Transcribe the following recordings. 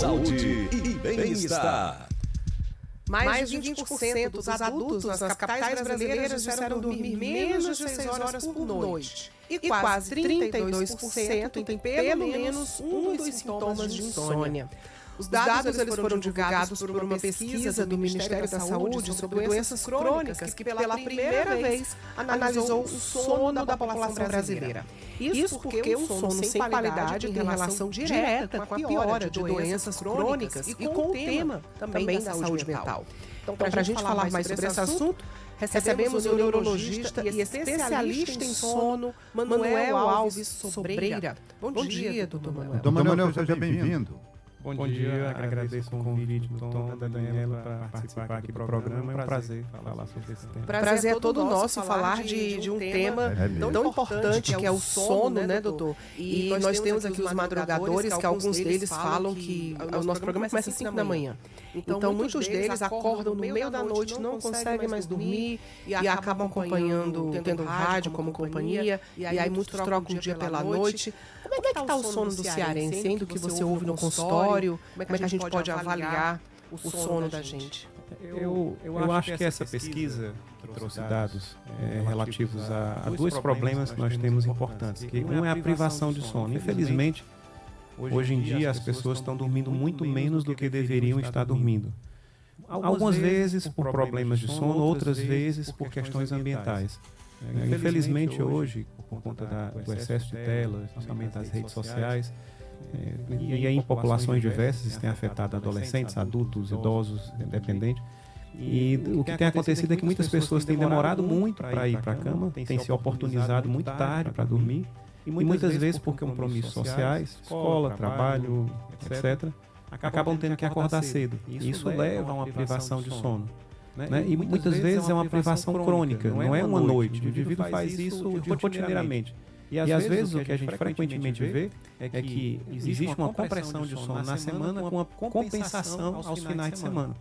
saúde e bem-estar. Mais de 20% dos adultos nas capitais brasileiras disseram dormir menos de 6 horas por noite. E quase 32% têm pelo menos um dos sintomas de insônia. Os dados eles foram divulgados por uma pesquisa do Ministério da Saúde sobre doenças crônicas que pela primeira vez analisou o sono da população brasileira. Isso porque o sono sem qualidade tem relação direta com a piora de doenças crônicas e com o tema também da saúde mental. Então, para a gente falar mais sobre esse assunto, recebemos o neurologista e especialista em sono, Manuel Alves Sobreira. Bom dia, doutor Manuel. Doutor Manuel, seja bem-vindo. Bom dia, agradeço o convite do Tom, da Daniela, para participar aqui do programa. É um prazer falar sobre esse tema. Prazer é todo nosso falar de um tema tão importante que é o sono, né, doutor? E nós temos aqui os madrugadores, que alguns deles falam que o nosso programa começa às 5 da manhã. Então, muitos deles acordam no meio da noite, não conseguem mais dormir e acabam acompanhando, tendo rádio como companhia, e aí muitos trocam o dia pela noite. Como é que está o sono do cearense, hein, do que você ouve no consultório? Como é que a gente pode avaliar o sono da gente? Eu acho que essa pesquisa trouxe dados relativos a dois problemas que nós temos importantes. Que um é a privação de sono. Infelizmente, hoje em dia as pessoas estão dormindo muito menos do que deveriam estar dormindo. Algumas vezes por problemas de sono, outras vezes por questões ambientais. Infelizmente hoje, por conta do excesso de telas, principalmente das redes sociais, e aí em populações diversas, isso tem afetado adolescentes, adultos, idosos, dependentes. E o que tem acontecido é que muitas pessoas têm demorado muito para ir para a cama, têm se oportunizado muito tarde para dormir, e muitas vezes por compromissos sociais, escola, trabalho, etc., acabam tendo que acordar cedo. E isso leva a uma privação de sono. Né? E muitas vezes é uma privação crônica, não é uma noite. O indivíduo faz isso rotineiramente. E às vezes o que a gente frequentemente vê é que existe uma compressão de sono na semana com uma compensação aos finais de semana.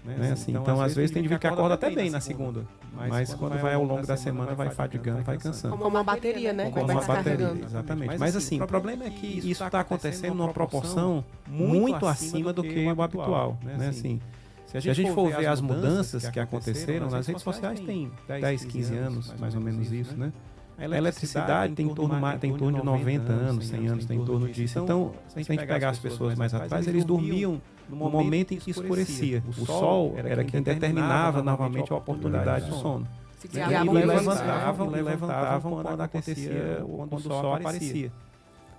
Né? Assim, então, às vezes tem indivíduo que acorda até bem na segunda, mas quando vai ao longo da semana vai fadigando, vai cansando. Como uma bateria, né? Como uma bateria, exatamente. Mas assim, o problema é que isso está acontecendo numa proporção muito acima do que o habitual. Né? Assim, se a gente for ver as mudanças que aconteceram nas redes sociais, tem 10, 15 anos, mais ou menos isso, né? A eletricidade tem em torno de 90 anos, 100 anos, tem em torno disso. Então, se a gente pegar as pessoas mais atrás, eles dormiam no momento em que esquecia. O sol era quem determinava novamente a oportunidade do sono. E levantavam quando acontecia, quando o sol aparecia.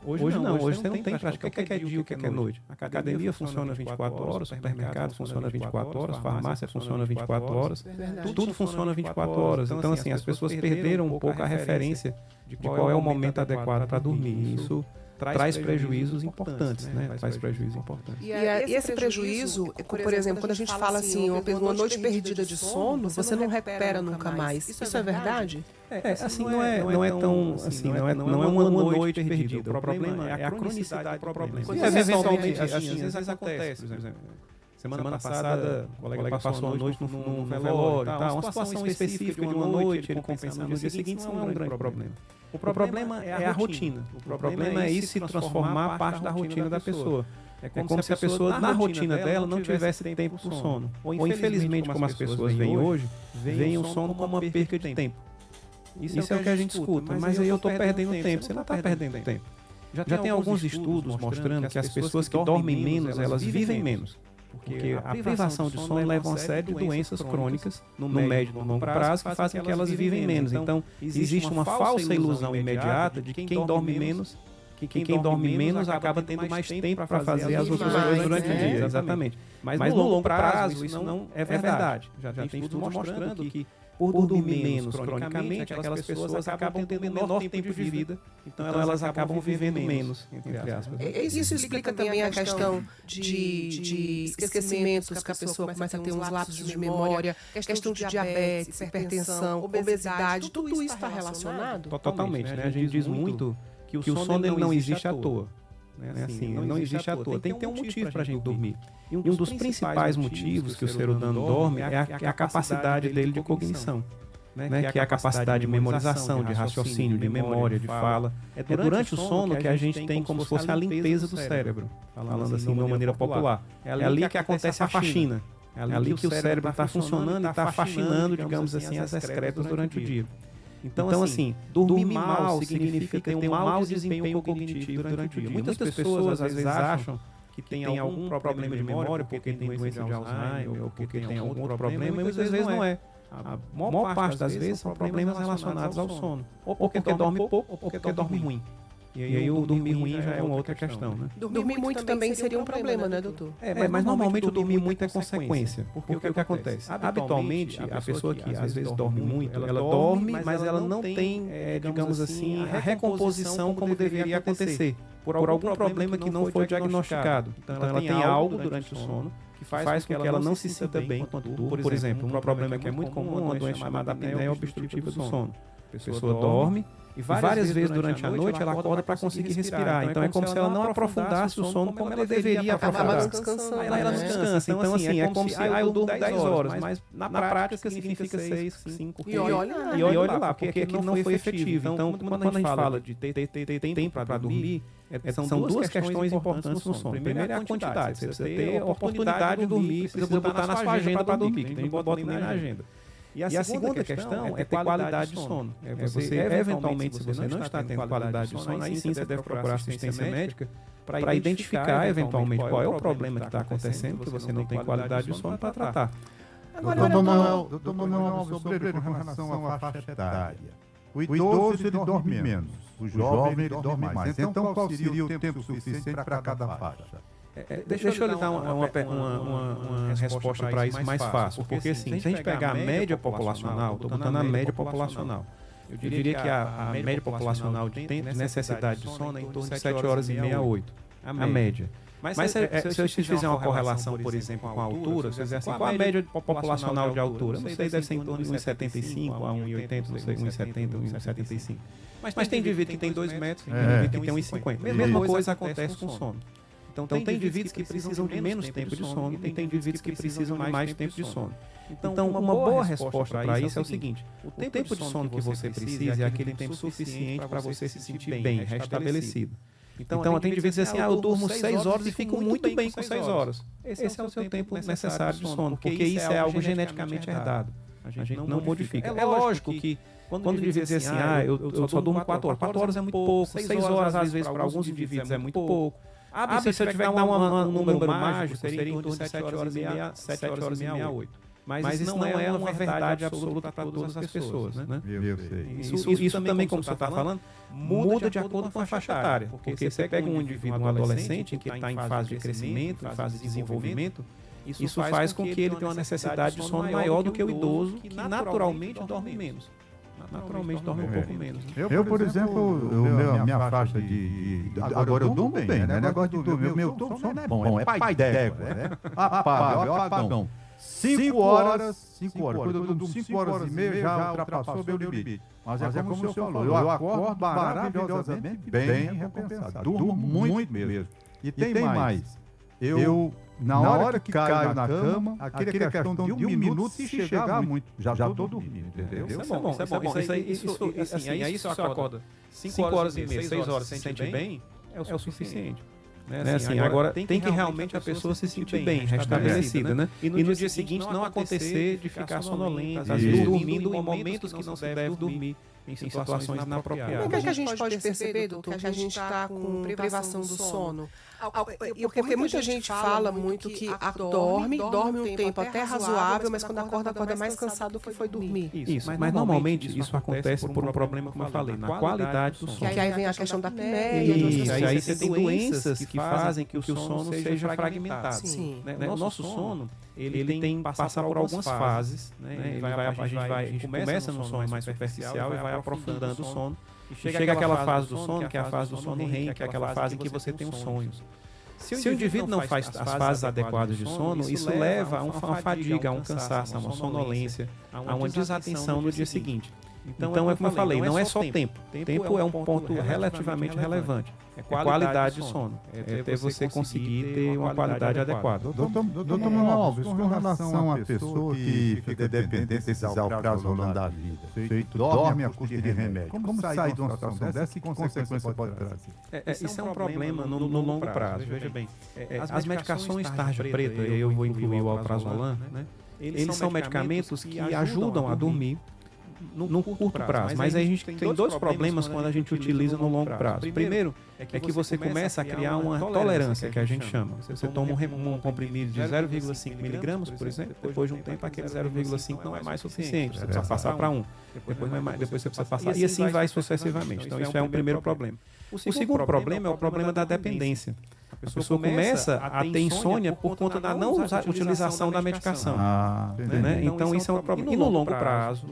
Hoje não, hoje você não tem prática. O que é dia, o que é noite? A academia funciona 24 horas, o supermercado funciona 24 horas, a farmácia funciona 24 horas, tudo funciona 24 horas. Então, assim, as pessoas perderam um pouco a referência de qual é o momento adequado para dormir. Isso traz prejuízos importantes, né? Traz prejuízos importantes. E esse prejuízo, por exemplo, quando a gente fala assim, uma noite perdida de sono, você não recupera nunca mais. Isso é verdade? Assim, não é tão, assim, não é uma noite perdida. O problema é a cronicidade do problema. Eventualmente, às vezes acontece, por exemplo. Semana passada, o colega passou a noite no velório, uma situação específica de uma noite, ele compensando no dia seguinte, isso não é um grande problema. O problema é a rotina. O problema é isso se transformar parte da rotina da pessoa. É como se a pessoa, na rotina dela, não tivesse tempo para o sono. Ou, infelizmente, como as pessoas veem hoje, veem o sono como uma perca de tempo. Isso é o que a gente escuta. Mas aí eu estou perdendo tempo. Você não está perdendo tempo. Já tem alguns estudos mostrando que as pessoas que dormem menos, elas vivem menos. Porque a privação de sono leva a uma série de doenças crônicas no médio e no longo prazo que fazem que elas vivem menos. Então, existe uma falsa ilusão imediata de que quem dorme menos acaba tendo mais tempo para fazer as outras coisas durante o dia. Exatamente. Mas no longo prazo isso não é verdade. Já tem estudos mostrando que por dormir menos cronicamente, aquelas pessoas acabam tendo menor tempo de vida, então elas acabam vivendo menos, entre aspas. Isso explica também a questão de esquecimentos, que a pessoa começa a ter uns lapsos de memória, questão de diabetes, hipertensão, obesidade, tudo isso está relacionado? Totalmente, né? A gente diz muito que o sono ele não existe à toa. Assim, não existe à toa. Tem que ter um motivo para a gente dormir. E um dos principais motivos que o ser humano dorme é a capacidade dele de cognição. né, que é a capacidade de memorização, de raciocínio, de memória, de fala. É durante o sono que a gente tem como se fosse a limpeza do cérebro, falando assim de uma maneira popular. É ali que acontece a faxina. É ali que o cérebro está funcionando e está faxinando, digamos assim, as excretas durante o dia. Então, assim, dormir mal significa ter um mau desempenho cognitivo durante o dia. Muitas pessoas, às vezes, acham que tem algum problema de memória, porque tem doença de Alzheimer, ou porque tem algum outro problema, mas às vezes não é. A maior parte das vezes são problemas relacionados ao sono. Ou porque dorme pouco, ou porque dorme ruim. E aí o dormir ruim já é uma outra questão, né? Dormir muito também seria um problema, né, doutor? Mas normalmente o dormir muito é consequência. Porque o que acontece? Habitualmente, a pessoa que às vezes dorme muito, ela dorme, mas ela não tem, digamos assim, a recomposição como deveria acontecer. Por algum problema que não foi diagnosticado. Então ela tem algo durante o sono que faz com que ela não se sinta bem enquanto dorme. Por exemplo, um problema que é muito comum é uma doença chamada apneia obstrutiva do sono. A pessoa dorme e várias vezes durante a noite ela acorda para conseguir respirar. Então é como se ela não aprofundasse o sono como ela deveria aprofundar. Ela não descansa. Então assim, é como se eu durmo 10 horas, mas na prática significa 6, 5. E olha lá, porque aquilo não foi efetivo. Então quando a gente fala de ter tempo para dormir, são duas questões importantes no sono. Primeiro é a quantidade. Você precisa ter a oportunidade de dormir, precisa botar na sua agenda para dormir, que a gente não bota nem na agenda. E a segunda questão é ter qualidade de sono. Você, eventualmente, se você não está tendo qualidade de sono, aí sim você deve procurar assistência médica para identificar, eventualmente, qual é o problema que está acontecendo, que você não tem qualidade de sono para tratar. Doutor Manuel, sobre com relação à faixa etária. O idoso, ele dorme menos. O jovem, ele dorme mais. Então, qual seria o tempo suficiente para cada faixa? Deixa eu lhe dar uma resposta para isso mais fácil, porque assim, se a gente pegar a média populacional, estou botando a média populacional, eu diria que a média populacional de necessidade de sono é em torno de 7 horas e meia a 8, a média. Mas se eu fizer uma correlação, por exemplo, com a altura, se eu fizer assim, qual a média populacional de altura? Não sei, deve ser em torno de 1,75 a 1,80, não sei, 1,70, 1,75. Mas tem indivíduo que tem 2 metros, tem indivíduo que tem 1,50. A mesma coisa acontece com o sono. Então tem indivíduos que precisam de menos tempo de sono e tem indivíduos que precisam de mais tempo de sono. Então uma boa resposta para isso é o seguinte: o tempo de sono que você precisa é aquele tempo suficiente para você se sentir bem, restabelecido. Então tem indivíduos que dizem assim, eu durmo 6 horas e fico muito bem com 6 horas. Esse é o seu tempo necessário de sono, porque isso é algo geneticamente herdado. A gente não modifica. É lógico que quando o indivíduo diz assim, eu só durmo 4 horas. 4 horas é muito pouco, 6 horas às vezes para alguns indivíduos é muito pouco. Se eu tiver que dar um número mágico, seria em torno de 7 horas e meia, 8. Mas isso não é uma verdade absoluta para todas as pessoas, né? Eu sei. Isso também, como você está falando, muda de acordo com a faixa etária. Porque você pega um indivíduo, um adolescente, que está em fase de crescimento, em fase de desenvolvimento, isso faz com que ele tenha uma necessidade de sono maior do que o idoso, que naturalmente dorme menos. Naturalmente dorme um pouco menos. Eu, por exemplo, a minha faixa de... Agora eu durmo bem, né? Negócio de dormir, meu sono é bom, é pai d'égua, né? Apagão. 5 horas. Quando eu durmo 5 horas e meia, já ultrapassou o meu limite. Mas é como o senhor falou, eu acordo maravilhosamente bem recompensado. Durmo muito mesmo. E tem mais. Na hora que caio na cama, aquele questão de 1 minuto, se chegar muito, já estou dormindo, entendeu? Isso é bom. Aí isso acorda 5 horas e meia, 6 horas, se sente bem, é o suficiente. Agora tem que realmente a pessoa se sentir bem, restabelecida, né? E no dia seguinte não acontecer de ficar sonolenta, dormindo em momentos que não se deve dormir, em situações inapropriadas. Como é que a gente pode perceber, doutor, que a gente está com privação do sono? Porque muita gente fala muito que dorme um tempo até razoável, mas quando acorda mais cansado do que foi dormir. Isso, mas normalmente isso acontece por um problema, como eu falei, na qualidade do sono. Que aí vem a questão da apneia. Isso, aí você tem doenças que fazem que o sono seja fragmentado. O nosso sono, ele tem que passar por algumas fases. A gente começa no sono mais superficial e vai aprofundando o sono. E chega aquela fase do sono, que é a fase do sono REM, que é aquela fase em que você tem os sonhos. Se o indivíduo não faz as fases adequadas de sono, isso leva a uma fadiga, a um cansaço, a uma sonolência, a uma desatenção no dia seguinte. Então, é como eu falei, não é só tempo. Tempo é um ponto relativamente relevante. É qualidade de sono. É ter você conseguir ter uma qualidade adequada. Doutor Manuel Alves, com relação à pessoa que fica dependente desses alprazolam da vida, feito dorme a custa de remédio, como sair de uma situação dessa e que consequência pode trazer? Isso é um problema no longo prazo. Veja bem, as medicações tarja preta, eu vou incluir o alprazolam, né? Eles são medicamentos que ajudam a dormir no curto prazo, mas aí a gente tem dois problemas quando a gente utiliza no longo prazo. Primeiro, é que você começa a criar uma tolerância, que a gente chama. Você toma um comprimido de 0,5 miligramas, por exemplo, depois de um tempo aquele 0,5 não é mais suficiente, você precisa passar para 1, depois você precisa passar, e assim vai sucessivamente. Então isso é um primeiro problema. O segundo problema é o problema da dependência. A pessoa começa a ter insônia por conta da não utilização da medicação. Né? Então isso é um problema. E no longo prazo,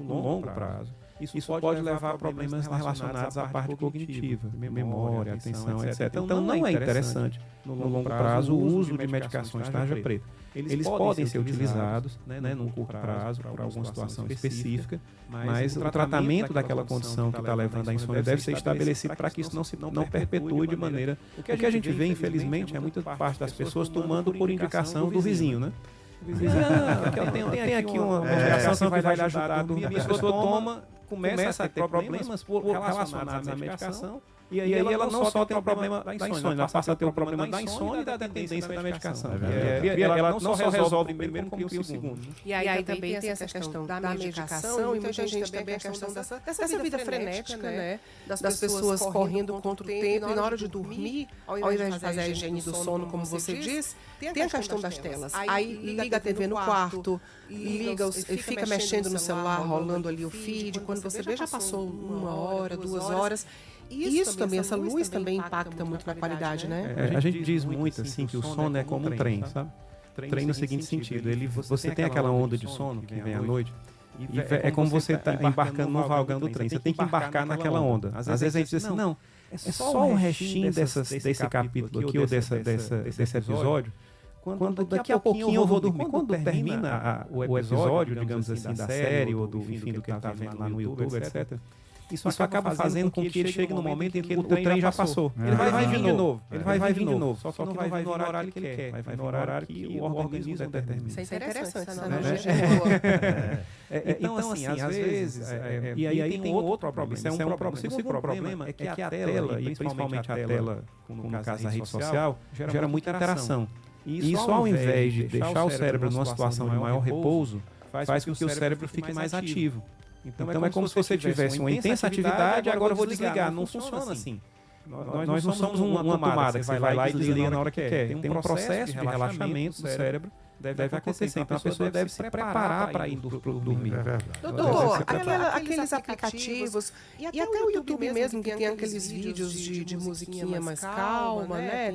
isso pode levar a problemas relacionados à parte cognitiva, memória, atenção, etc. Então não é interessante, no longo prazo, o uso de medicações tarja preta. Eles podem ser utilizados, né, num curto prazo, para alguma situação específica, mas o tratamento daquela condição que está levando à insônia deve ser estabelecido para que isso não perpetue de maneira... O que a gente vê, infelizmente, é muita parte das pessoas tomando por indicação do vizinho, né? Tem aqui uma medicação que vai lhe ajudar a dormir. A pessoa toma, começa a ter problemas relacionados à medicação, e aí ela não só tem o problema da insônia, ela passa a ter o problema da insônia e da dependência da medicação. Ela não só resolve o primeiro, como cria o segundo. E aí também tem essa questão da medicação, e muita gente também a questão dessa vida frenética, né? Das pessoas correndo contra o tempo, e na hora de dormir, ao invés de fazer a higiene do sono, como você diz, tem a questão das telas. Aí liga a TV no quarto, fica mexendo no celular, rolando ali o feed, quando você vê já passou 1 hora, 2 horas. Isso também, essa luz também impacta muito na qualidade, né? A gente diz muito assim que o sono é como um trem, sabe? Trem no seguinte sentido, você tem aquela onda de sono que vem à noite, e é como você está embarcando no vagão do trem, você tem que embarcar naquela onda. Às vezes a gente diz assim, não, é só um restinho desse capítulo aqui, ou desse episódio, quando daqui a pouquinho eu vou dormir. Quando termina o episódio, digamos assim, da série, ou do que ele está vendo lá no YouTube, etc., isso acaba fazendo com que ele chegue no momento em que o trem já passou. Ele vai vir de novo. Ele vai vir de novo. Só que não vai vir no horário que ele quer. Vai vir no horário que o organismo determina. Isso é interessante, essa analogia. Então, assim, às vezes... E aí tem outro problema. Isso é um problema. O segundo problema é que a tela, e principalmente a tela, no caso da rede social, gera muita interação. E isso, ao invés de deixar o cérebro numa situação de maior repouso, faz com que o cérebro fique mais ativo. Então é como se você tivesse uma intensa atividade, agora eu vou desligar. Não funciona assim. Nós não somos uma tomada que você vai lá e desliga na hora que quer. Tem um processo de relaxamento do cérebro deve acontecer. Então a pessoa deve se preparar para ir dormir. Doutor, aqueles aplicativos e até o YouTube mesmo, que tem aqueles vídeos de musiquinha mais calma, né?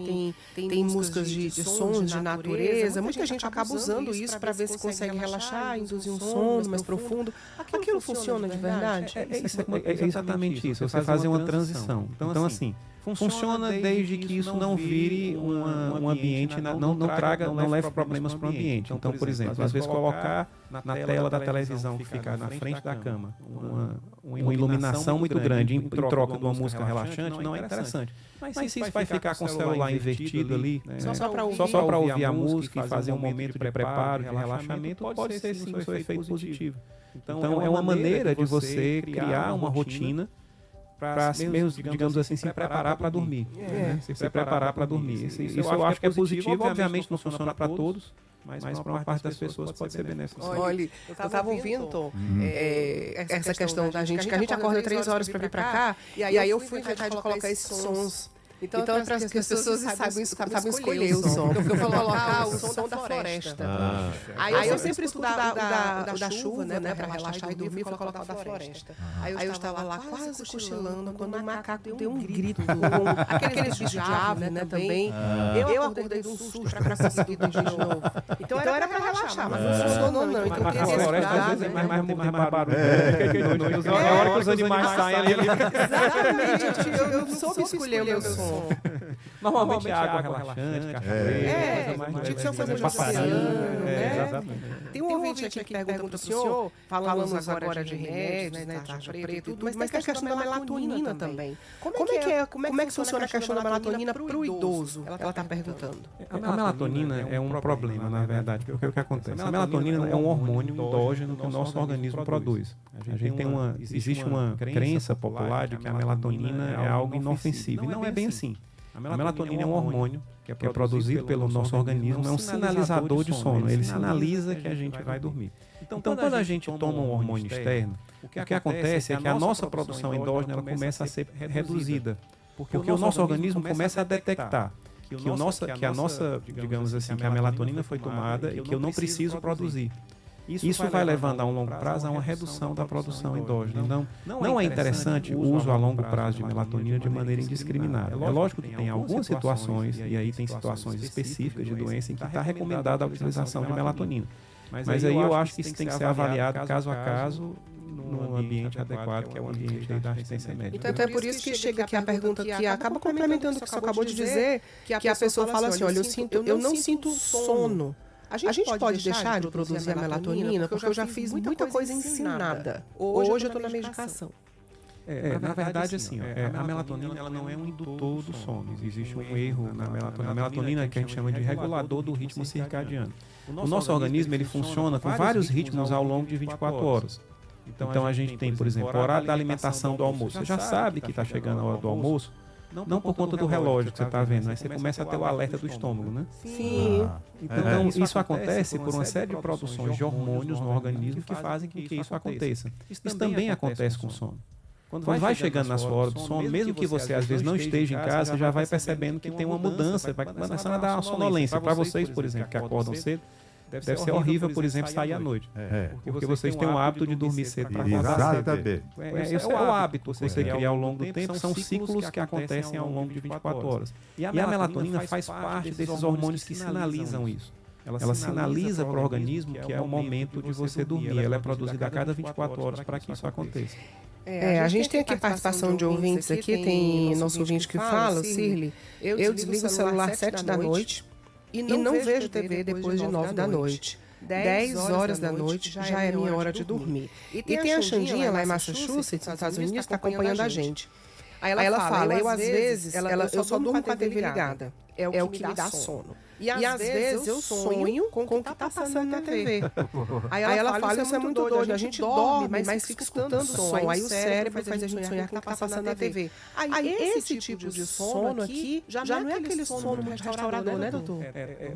Tem músicas de sons de natureza. Muita gente acaba usando isso para ver se consegue relaxar, induzir um sono mais profundo. Aquilo funciona de verdade? É exatamente isso. Você fazer uma transição. Então assim, funciona desde que isso não vire um ambiente, não leve problemas para o ambiente. Então, por exemplo, às vezes colocar na tela da televisão que fica na frente da cama uma iluminação muito grande em troca de uma música relaxante não é interessante. Mas se isso vai ficar com o celular invertido ali, só para ouvir a música e fazer um momento de preparo, de relaxamento, pode ser sim o seu efeito positivo. Então, é uma maneira de você criar uma rotina para, digamos assim, se preparar para dormir. Se preparar para dormir. Isso eu acho que é positivo. Obviamente não funciona para todos, mas para uma parte das pessoas pode ser benéfico. Olha, eu estava ouvindo, Tom, essa questão da gente, que a gente acorda 3 horas para vir para cá, e aí eu fui tentar de colocar esses sons. Então para que as pessoas saibam escolher o som. Eu vou colocar o som da floresta. Aí eu sempre escuto da chuva, né, para relaxar e dormir, eu vou colocar o da floresta. Aí eu estava lá quase cochilando quando o macaco deu um grito. Aqueles bichos de ave, né, também. Eu acordei de um susto para conseguir dormir de novo. Então era para relaxar, mas não funcionou não. Então eu queria estudar. Às vezes é mais barulho. É hora que os animais saem ali. Exatamente, eu soube escolher o meu som. Normalmente é água relaxante, cachoeira, tinha que ser uma coisa de passarinho. oceano, né? Exatamente. Tem um ouvinte aqui que pergunta para o senhor, falamos agora de remédios, né, tarja preta e tudo, mas tem a questão da melatonina também. Como é que funciona a questão da melatonina para o idoso? Ela está perguntando. A melatonina é um problema, na verdade, porque o que acontece? A melatonina é um hormônio endógeno que o nosso organismo produz. Existe uma crença popular de que a melatonina é algo inofensivo, e não é bem assim. A melatonina é um hormônio que é produzido pelo nosso organismo, é um sinalizador de sono, ele sinaliza que a gente vai dormir. Então, quando a gente toma um hormônio externo, o que acontece é que a nossa produção endógena ela começa a ser reduzida, porque o nosso organismo começa a detectar que a nossa, digamos assim, que a melatonina foi tomada e que eu não preciso produzir. Isso vai levando a um longo prazo a uma redução da produção endógena. Então, não é interessante o uso a longo prazo de melatonina de maneira indiscriminada. É lógico que tem algumas situações, e aí tem situações específicas de doença em que está recomendada a utilização de melatonina. Mas aí eu acho que isso tem que ser avaliado caso a caso, num ambiente adequado, que é o ambiente da assistência médica. Então é por isso que chega aqui a pergunta que acaba complementando o que você acabou de dizer, que a pessoa fala assim, olha, eu não sinto sono. A gente pode deixar de produzir a melatonina, porque eu já fiz muita coisa ensinada. Hoje eu estou na medicação. Na verdade, assim, a melatonina ela não é um indutor do sono. Existe um erro na melatonina. A melatonina é que a gente chama de regulador do ritmo circadiano. O nosso organismo ele funciona com vários ritmos ao longo de 24 horas. Então a gente tem, por exemplo, o horário da alimentação do almoço. Você já sabe que está chegando a hora do almoço, não por conta do relógio que você está vendo, aí você começa a ter o alerta do estômago, né? Sim. Então, isso acontece por uma série de produções de hormônios no organismo que fazem com que isso aconteça. Isso também acontece com o sono. Quando vai chegando na sua hora do sono, mesmo que você às vezes não esteja em casa, você já vai percebendo que tem uma mudança, vai começando a dar uma sonolência. Para vocês, por exemplo, que acordam cedo, deve ser horrível, por exemplo, sair à noite. Porque vocês têm o hábito de dormir cedo para acordar cedo. Esse é o hábito que você cria ao longo do tempo, são ciclos que acontecem ao longo de 24 horas. E a melatonina faz parte desses hormônios que sinalizam isso. Ela sinaliza para o organismo que é o momento de você dormir. Ela é produzida a cada 24 horas para que isso aconteça. A gente tem aqui participação de ouvintes aqui, tem nosso ouvinte que fala, o Cirli, eu desligo o celular às 7 da noite e não vejo TV depois de 9 da noite. 10 horas da noite já é a minha hora de dormir. E tem a Xandinha lá em Massachusetts, nos Estados Unidos, que está acompanhando a gente. Aí ela fala, eu às vezes, eu só durmo com a TV ligada. É o que me dá sono. E às vezes eu sonho com o que está passando na TV. Aí ela fala, isso é muito doido. A gente dorme, mas fica escutando o som. Aí o cérebro faz a gente sonhar com o que está passando na TV. Aí esse tipo de sono aqui já não é aquele sono muito restaurador, né, doutor?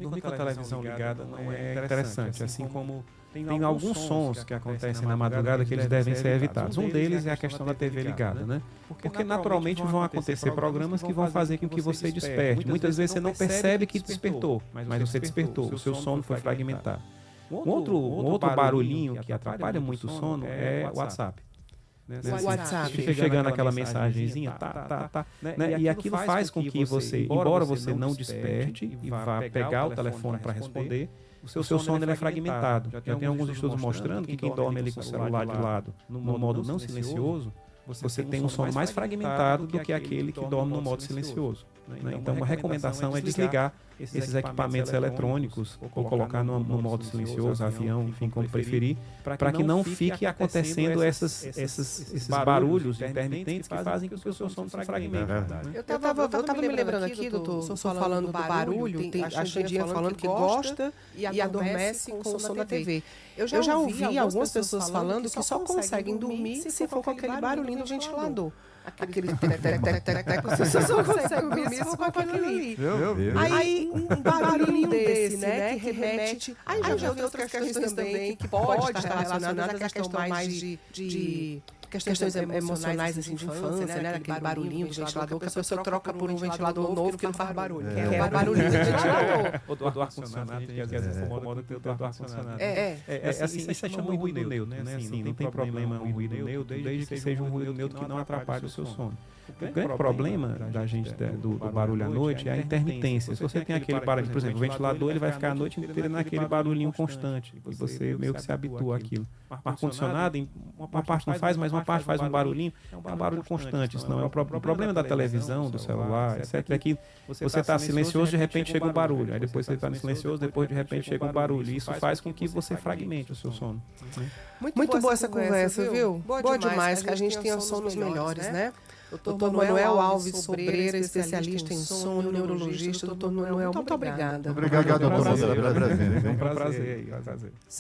Dormir com a televisão ligada não é interessante. Assim como tem alguns sons que acontecem na madrugada que eles devem ser evitados. Um deles é a questão da TV ligada, né? Porque naturalmente vão acontecer programas que vão fazer com que você desperte. Muitas vezes você não percebe que despertou, mas você despertou, o seu sono foi fragmentado. Um outro barulhinho que atrapalha muito o sono é o WhatsApp. WhatsApp. Chegando aquela mensagenzinha, né? E aquilo faz com que você, embora você não desperte e vá pegar o telefone para responder, o seu sono ele é fragmentado. Já tem alguns estudos mostrando que quem dorme ali com o celular de lado, no modo não silencioso, você tem um sono mais fragmentado do que aquele que dorme no modo silencioso. Então, uma recomendação é desligar esses equipamentos eletrônicos ou colocar no modo silencioso, avião, enfim, como preferir, para que não fique acontecendo esses barulhos intermitentes que fazem com que o seu sono se fragmente. Eu estava me lembrando aqui, doutor, o senhor falando do barulho, tem a Xandinha falando que gosta e adormece com o som da TV. Eu já ouvi algumas pessoas falando que só conseguem dormir se for com aquele barulhinho do ventilador. Aquele você só consegue dormir se for com aquele ali. Aí um barulhinho desse, né, que remete... Aí já tem outras questões também que pode estar relacionadas à questão mais de questões emocionais assim, de infância, né? Aquele barulhinho do ventilador que a pessoa troca por um ventilador novo que não faz barulho. É o barulhinho do ventilador. Ou do ar-condicionado, que às vezes incomoda ter o ar-condicionado. Assim, isso chama ruído neutro, né? Assim, não tem problema um ruído neutro, desde que seja um ruído neutro que não atrapalhe o seu sono. O grande problema da gente do barulho à noite é a intermitência. Se você tem aquele barulho, por exemplo, o ventilador ele vai ficar a noite inteira naquele barulhinho constante e você meio que se habitua àquilo. O ar-condicionado, uma parte não faz, mas uma uma parte faz um barulhinho, é um barulho constante, isso não é o problema da televisão, do celular, etc. É que você está silencioso, de repente chega o barulho, aí depois você está silencioso, depois de repente chega o barulho, e isso faz com que você fragmente o seu sono. Muito boa essa conversa, viu? Boa demais, que a gente tenha sonos melhores, né? Doutor Manuel Alves Sobreira, especialista em sono, neurologista. Doutor Manuel, muito obrigada. Obrigado, doutor. É um prazer.